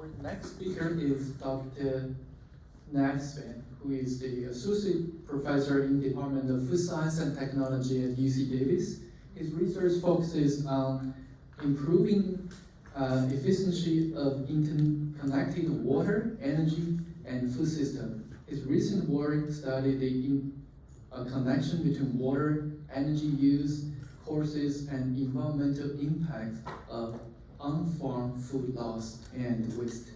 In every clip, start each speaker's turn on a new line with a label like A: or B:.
A: Our next speaker is Dr. Ned Spang, who is the Associate Professor in the Department of Food Science and Technology at UC Davis. His research focuses on improving efficiency of interconnected water, energy, and food system. His recent work studied the connection between water, energy use, courses, and environmental impact of on-farm food loss and waste.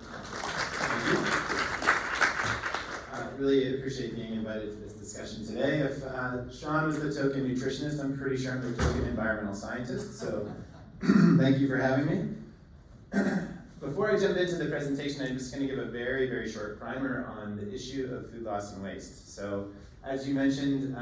B: Thank you. I really appreciate being invited to this discussion today. If Sean was the token nutritionist, I'm pretty sure I'm the token environmental scientist, so thank you for having me. Before I jump into the presentation, I'm just going to give a very, very short primer on the issue of food loss and waste. So, as you mentioned,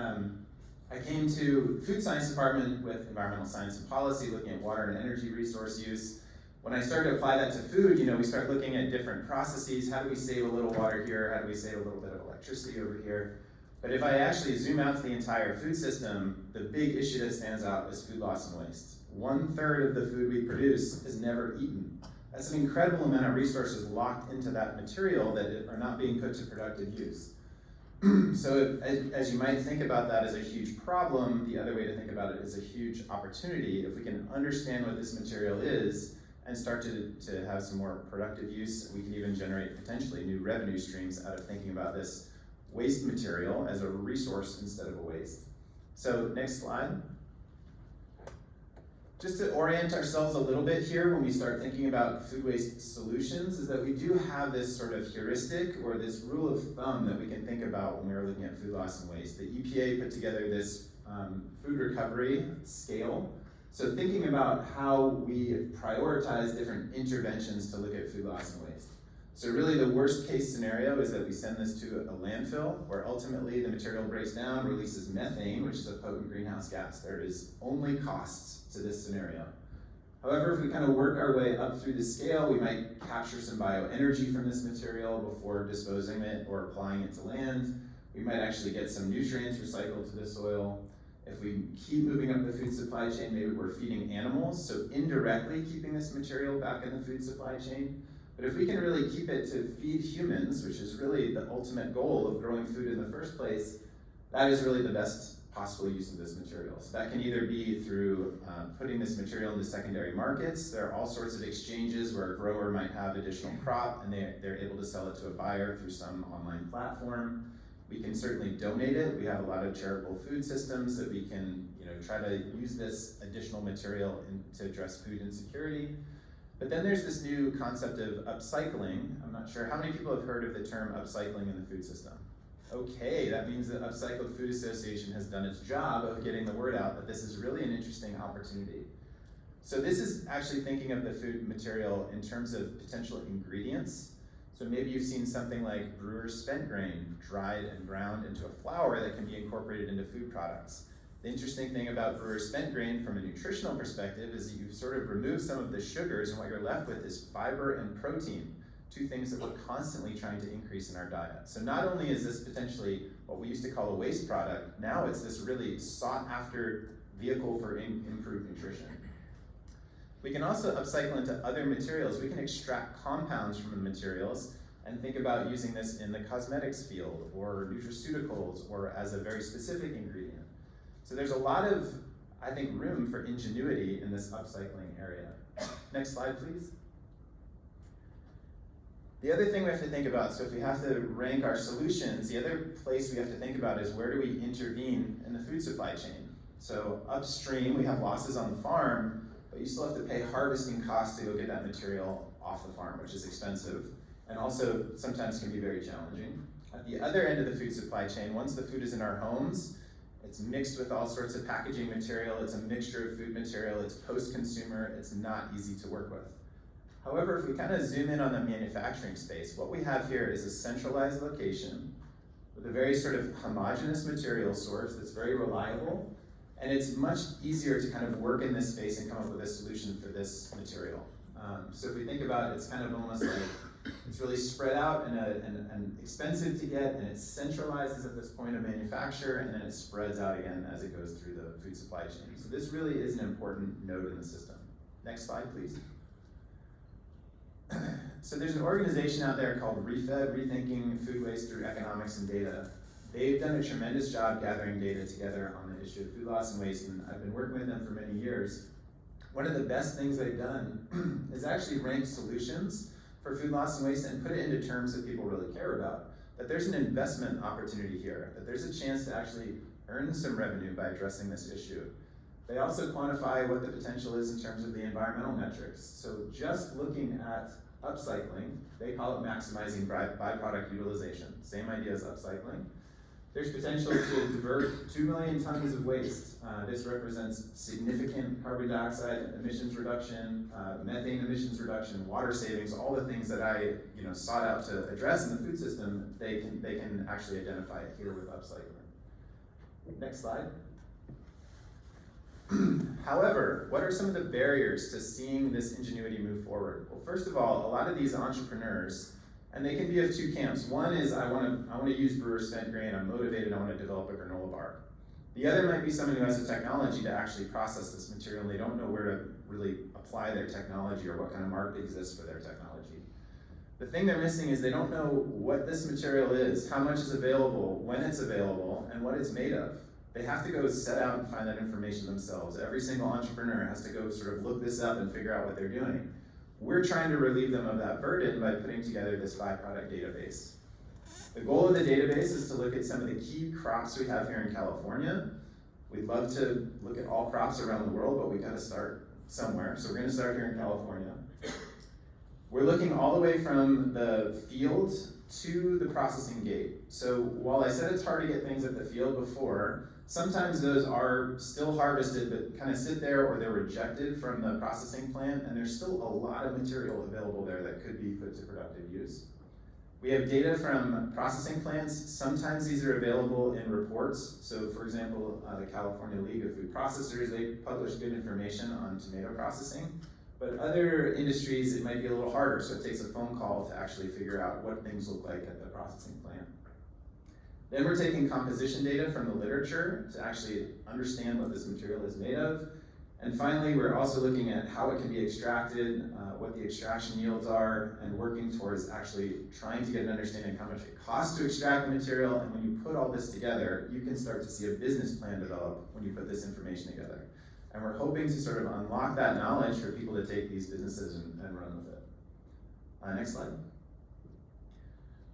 B: I came to food science department with environmental science and policy, looking at water and energy resource use. When I started to apply that to food, we start looking at different processes. How do we save a little water here? How do we save a little bit of electricity over here? But if I actually zoom out to the entire food system, the big issue that stands out is food loss and waste. 1/3 of the food we produce is never eaten. That's an incredible amount of resources locked into that material that are not being put to productive use. So as you might think about that as a huge problem, the other way to think about it is a huge opportunity. If we can understand what this material is and start to have some more productive use, we can even generate potentially new revenue streams out of thinking about this waste material as a resource instead of a waste. So next slide. Just to orient ourselves a little bit here when we start thinking about food waste solutions is that we do have this sort of heuristic or this rule of thumb that we can think about when we're looking at food loss and waste. The EPA put together this food recovery scale. So thinking about how we prioritize different interventions to look at food loss and waste. So really the worst case scenario is that we send this to a landfill where ultimately the material breaks down, releases methane, which is a potent greenhouse gas. There is only costs to this scenario. However, if we kind of work our way up through the scale, we might capture some bioenergy from this material before disposing it or applying it to land. We might actually get some nutrients recycled to the soil. If we keep moving up the food supply chain, maybe we're feeding animals, so indirectly keeping this material back in the food supply chain. But if we can really keep it to feed humans, which is really the ultimate goal of growing food in the first place, that is really the best possible use of this material. So that can either be through putting this material into secondary markets. There are all sorts of exchanges where a grower might have additional crop and they're able to sell it to a buyer through some online platform. We can certainly donate it. We have a lot of charitable food systems that we can try to use this additional material to address food insecurity. But then there's this new concept of upcycling. I'm not sure how many people have heard of the term upcycling in the food system. Okay, that means the Upcycled Food Association has done its job of getting the word out that this is really an interesting opportunity. So this is actually thinking of the food material in terms of potential ingredients. So maybe you've seen something like brewer's spent grain dried and ground into a flour that can be incorporated into food products. The interesting thing about brewer's spent grain from a nutritional perspective is that you've sort of removed some of the sugars and what you're left with is fiber and protein. Two things that we're constantly trying to increase in our diet. So not only is this potentially what we used to call a waste product, now it's this really sought after vehicle for improved nutrition. We can also upcycle into other materials. We can extract compounds from the materials and think about using this in the cosmetics field or nutraceuticals or as a very specific ingredient. So there's a lot of, I think, room for ingenuity in this upcycling area. Next slide, please. The other thing we have to think about, so if we have to rank our solutions, the other place we have to think about is where do we intervene in the food supply chain? So upstream, we have losses on the farm, but you still have to pay harvesting costs to go get that material off the farm, which is expensive, and also sometimes can be very challenging. At the other end of the food supply chain, once the food is in our homes, it's mixed with all sorts of packaging material, it's a mixture of food material, it's post-consumer, it's not easy to work with. However, if we kind of zoom in on the manufacturing space, what we have here is a centralized location with a very sort of homogeneous material source that's very reliable, and it's much easier to kind of work in this space and come up with a solution for this material. So if we think about it, it's kind of almost like it's really spread out and expensive to get, and it centralizes at this point of manufacture, and then it spreads out again as it goes through the food supply chain. So this really is an important node in the system. Next slide, please. So there's an organization out there called ReFed, Rethinking Food Waste Through Economics and Data. They've done a tremendous job gathering data together on the issue of food loss and waste, and I've been working with them for many years. One of the best things they've done is actually rank solutions for food loss and waste and put it into terms that people really care about. That there's an investment opportunity here, that there's a chance to actually earn some revenue by addressing this issue. They also quantify what the potential is in terms of the environmental metrics. So just looking at upcycling, they call it maximizing byproduct utilization. Same idea as upcycling. There's potential to divert 2 million tons of waste. This represents significant carbon dioxide emissions reduction, methane emissions reduction, water savings, all the things that I sought out to address in the food system, they can actually identify it here with upcycling. Next slide. However, what are some of the barriers to seeing this ingenuity move forward? Well, first of all, a lot of these entrepreneurs, and they can be of two camps. One is I want to use brewer spent grain, I'm motivated, I want to develop a granola bar. The other might be someone who has the technology to actually process this material and they don't know where to really apply their technology or what kind of market exists for their technology. The thing they're missing is they don't know what this material is, how much is available, when it's available, and what it's made of. They have to go set out and find that information themselves. Every single entrepreneur has to go sort of look this up and figure out what they're doing. We're trying to relieve them of that burden by putting together this byproduct database. The goal of the database is to look at some of the key crops we have here in California. We'd love to look at all crops around the world, but we've got to start somewhere. So we're going to start here in California. We're looking all the way from the field to the processing gate. So while I said it's hard to get things at the field before, sometimes those are still harvested but kind of sit there or they're rejected from the processing plant, and there's still a lot of material available there that could be put to productive use. We have data from processing plants. Sometimes these are available in reports. So for example, the California League of Food Processors, they publish good information on tomato processing. But other industries, it might be a little harder, so it takes a phone call to actually figure out what things look like at the processing plant. Then we're taking composition data from the literature to actually understand what this material is made of. And finally, we're also looking at how it can be extracted, what the extraction yields are, and working towards actually trying to get an understanding of how much it costs to extract the material. And when you put all this together, you can start to see a business plan develop when you put this information together. And we're hoping to sort of unlock that knowledge for people to take these businesses and run with it. Next slide.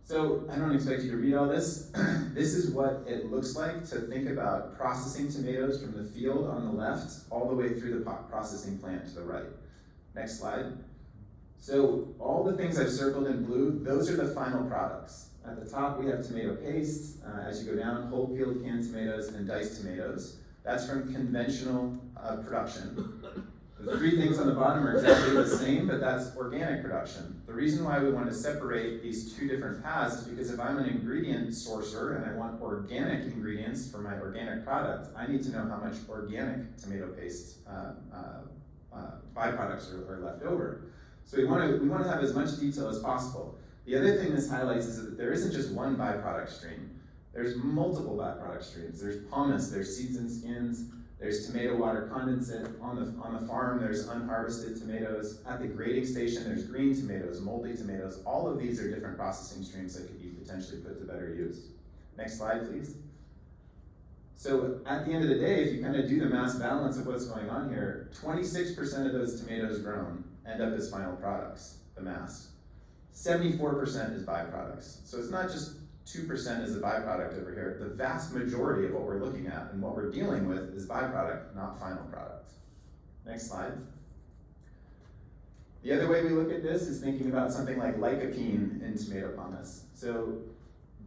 B: So I don't expect you to read all this. This is what it looks like to think about processing tomatoes from the field on the left all the way through the processing plant to the right. Next slide. So all the things I've circled in blue, those are the final products. At the top we have tomato paste. As you go down, whole peeled canned tomatoes and diced tomatoes. That's from conventional production. The three things on the bottom are exactly the same, but that's organic production. The reason why we want to separate these two different paths is because if I'm an ingredient sourcer and I want organic ingredients for my organic product, I need to know how much organic tomato paste byproducts are left over. So we want to have as much detail as possible. The other thing this highlights is that there isn't just one byproduct stream. There's multiple byproduct streams. There's pomace, there's seeds and skins, there's tomato water condensate. On the farm, there's unharvested tomatoes. At the grading station, there's green tomatoes, moldy tomatoes. All of these are different processing streams that could be potentially put to better use. Next slide, please. So at the end of the day, if you kind of do the mass balance of what's going on here, 26% of those tomatoes grown end up as final products, the mass. 74% is byproducts. So it's not just 2% is a byproduct over here. The vast majority of what we're looking at and what we're dealing with is byproduct, not final product. Next slide. The other way we look at this is thinking about something like lycopene in tomato pomace. So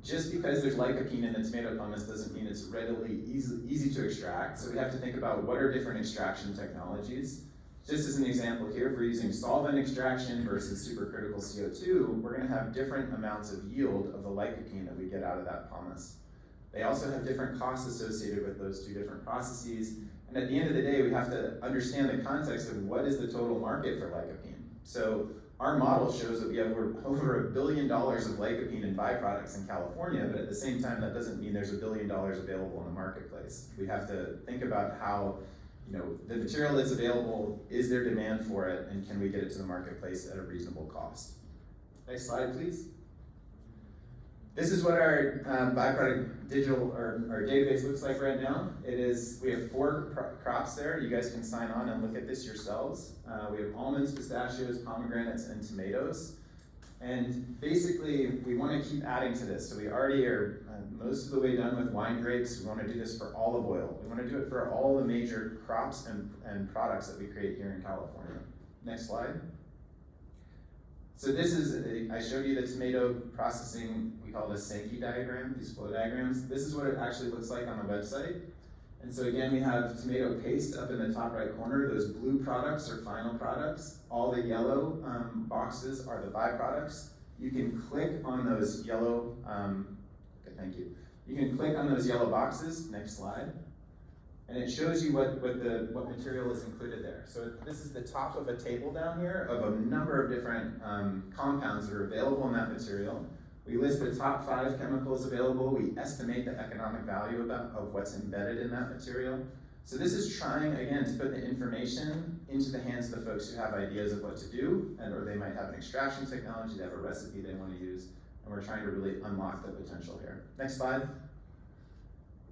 B: just because there's lycopene in the tomato pomace doesn't mean it's readily easy to extract. So we have to think about what are different extraction technologies. Just as an example here, if we're using solvent extraction versus supercritical CO2, we're going to have different amounts of yield of the lycopene that we get out of that pomace. They also have different costs associated with those two different processes. And at the end of the day, we have to understand the context of what is the total market for lycopene. So our model shows that we have over $1 billion of lycopene in byproducts in California, but at the same time, that doesn't mean there's $1 billion available in the marketplace. We have to think about how the material that's available, is there demand for it, and can we get it to the marketplace at a reasonable cost? Next slide, please. This is what our byproduct digital our database looks like right now. We have 4 crops there. You guys can sign on and look at this yourselves. We have almonds, pistachios, pomegranates, and tomatoes. And basically, we want to keep adding to this. So we already are most of the way done with wine grapes. We want to do this for olive oil. We want to do it for all the major crops and products that we create here in California. Next slide. So this is, I showed you the tomato processing, we call it a Sankey diagram, these flow diagrams. This is what it actually looks like on the website. And so again, we have tomato paste up in the top right corner. Those blue products are final products. All the yellow boxes are the byproducts. You can click on those yellow, okay, thank you. You can click on those yellow boxes, next slide. And it shows you what material is included there. So this is the top of a table down here of a number of different compounds that are available in that material. We list the top 5 chemicals available. We estimate the economic value of what's embedded in that material. So this is trying, again, to put the information into the hands of the folks who have ideas of what to do, or they might have an extraction technology, they have a recipe they want to use, and we're trying to really unlock the potential here. Next slide.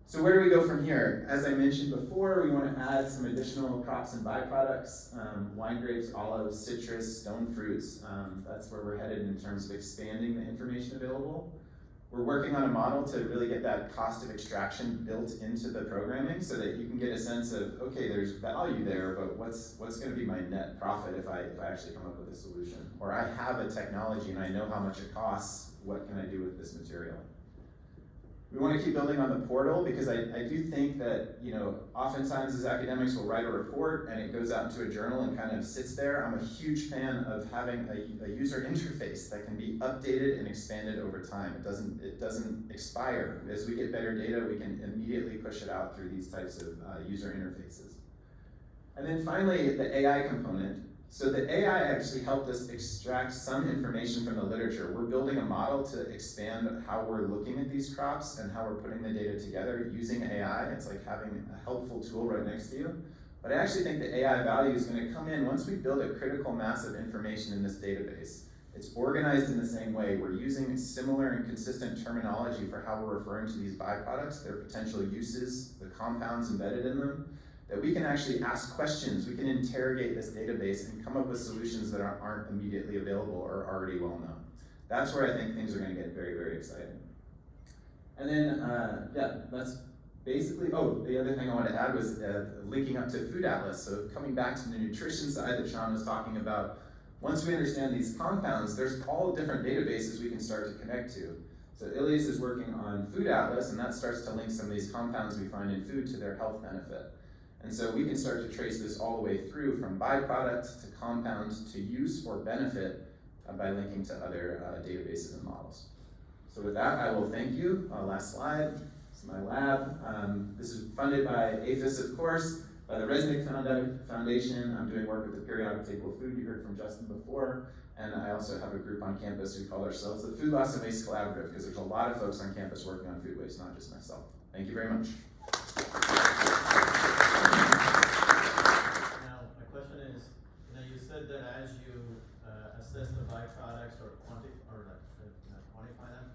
B: So where do we go from here? As I mentioned before, we want to add some additional crops and byproducts, wine grapes, olives, citrus, stone fruits. That's where we're headed in terms of expanding the information available. We're working on a model to really get that cost of extraction built into the programming so that you can get a sense of, okay, there's value there, but what's going to be my net profit if I actually come up with a solution? Or I have a technology and I know how much it costs, what can I do with this material? We want to keep building on the portal because I do think that, oftentimes as academics will write a report and it goes out into a journal and kind of sits there. I'm a huge fan of having a user interface that can be updated and expanded over time. It doesn't expire. As we get better data, we can immediately push it out through these types of user interfaces. And then finally, the AI component. So the AI actually helped us extract some information from the literature. We're building a model to expand how we're looking at these crops and how we're putting the data together using AI. It's like having a helpful tool right next to you. But I actually think the AI value is going to come in once we build a critical mass of information in this database. It's organized in the same way. We're using similar and consistent terminology for how we're referring to these byproducts, their potential uses, the compounds embedded in them. That we can actually ask questions, we can interrogate this database and come up with solutions that aren't immediately available or already well known. That's where I think things are going to get very, very exciting. And then, that's basically, the other thing I wanted to add was linking up to Food Atlas. So coming back to the nutrition side that Sean was talking about, once we understand these compounds, there's all different databases we can start to connect to. So Ilias is working on Food Atlas, and that starts to link some of these compounds we find in food to their health benefit. And so we can start to trace this all the way through from byproduct to compound to use or benefit by linking to other databases and models. So with that, I will thank you. Last slide, this is my lab. This is funded by APHIS, of course, by the Resnick Foundation. I'm doing work with the periodic table of food you heard from Justin before. And I also have a group on campus who call ourselves the Food Loss and Waste Collaborative because there's a lot of folks on campus working on food waste, not just myself. Thank you very much.
C: Now, my question is, you said that as you assess the byproducts or quantify them,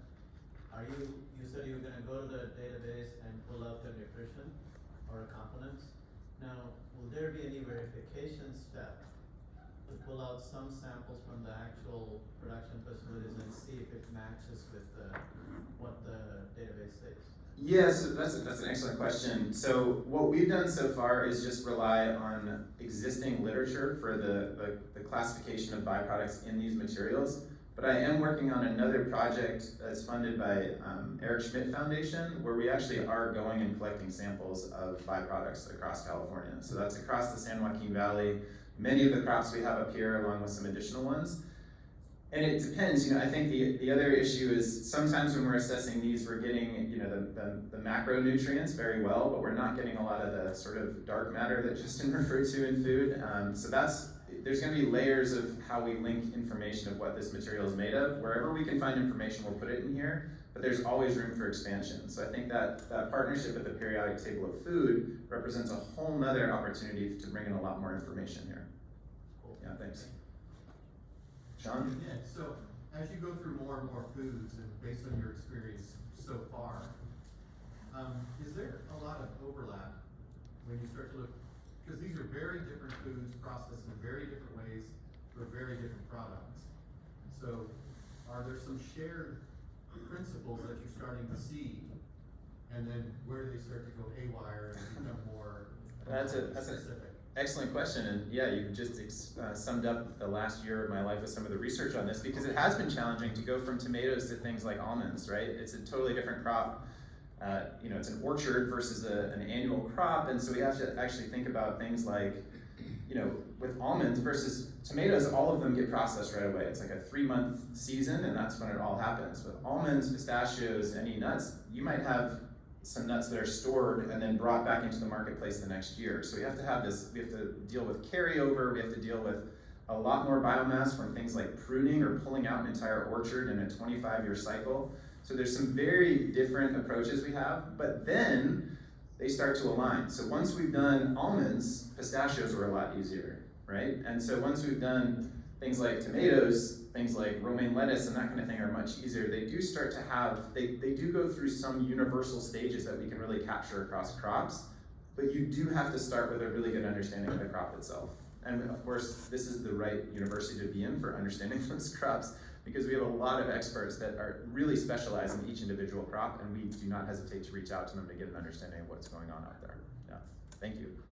C: you said you were going to go to the database and pull out the nutrition or components. Now, will there be any verification step to pull out some samples from the actual production facilities and see if it matches with what the database says?
B: Yes, that's an excellent question. So what we've done so far is just rely on existing literature for the classification of byproducts in these materials. But I am working on another project that's funded by Eric Schmidt Foundation, where we actually are going and collecting samples of byproducts across California. So that's across the San Joaquin Valley. Many of the crops we have up here, along with some additional ones. And it depends, I think the other issue is sometimes when we're assessing these, we're getting, the macronutrients very well, but we're not getting a lot of the sort of dark matter that Justin referred to in food. So there's going to be layers of how we link information of what this material is made of. Wherever we can find information, we'll put it in here, but there's always room for expansion. So I think that partnership with the periodic table of food represents a whole nother opportunity to bring in a lot more information here.
C: Cool.
B: Yeah, thanks. Sean?
D: Yeah, so as you go through more and more foods, and based on your experience so far, is there a lot of overlap when you start to look, because these are very different foods processed in very different ways for very different products. So are there some shared principles that you're starting to see, and then where do they start to go haywire and become more
B: That's an
D: specific?
B: excellent question, and yeah, you just summed up the last year of my life with some of the research on this, because it has been challenging to go from tomatoes to things like almonds, right? It's a totally different crop. You know, it's an orchard versus an annual crop, and so we have to actually think about things like, you know, with almonds versus tomatoes, all of them get processed right away. It's like a 3-month season, and that's when it all happens. With almonds, pistachios, any nuts, you might have some nuts that are stored and then brought back into the marketplace the next year. So we have to have this, we have to deal with carryover, we have to deal with a lot more biomass from things like pruning or pulling out an entire orchard in a 25-year cycle. So there's some very different approaches we have, but then they start to align. So once we've done almonds, pistachios are a lot easier, right? And so once we've done things like tomatoes, things like romaine lettuce and that kind of thing are much easier. They do start to have, they do go through some universal stages that we can really capture across crops, but you do have to start with a really good understanding of the crop itself. And of course, this is the right university to be in for understanding those crops, because we have a lot of experts that are really specialized in each individual crop, and we do not hesitate to reach out to them to get an understanding of what's going on out there. Yeah, thank you.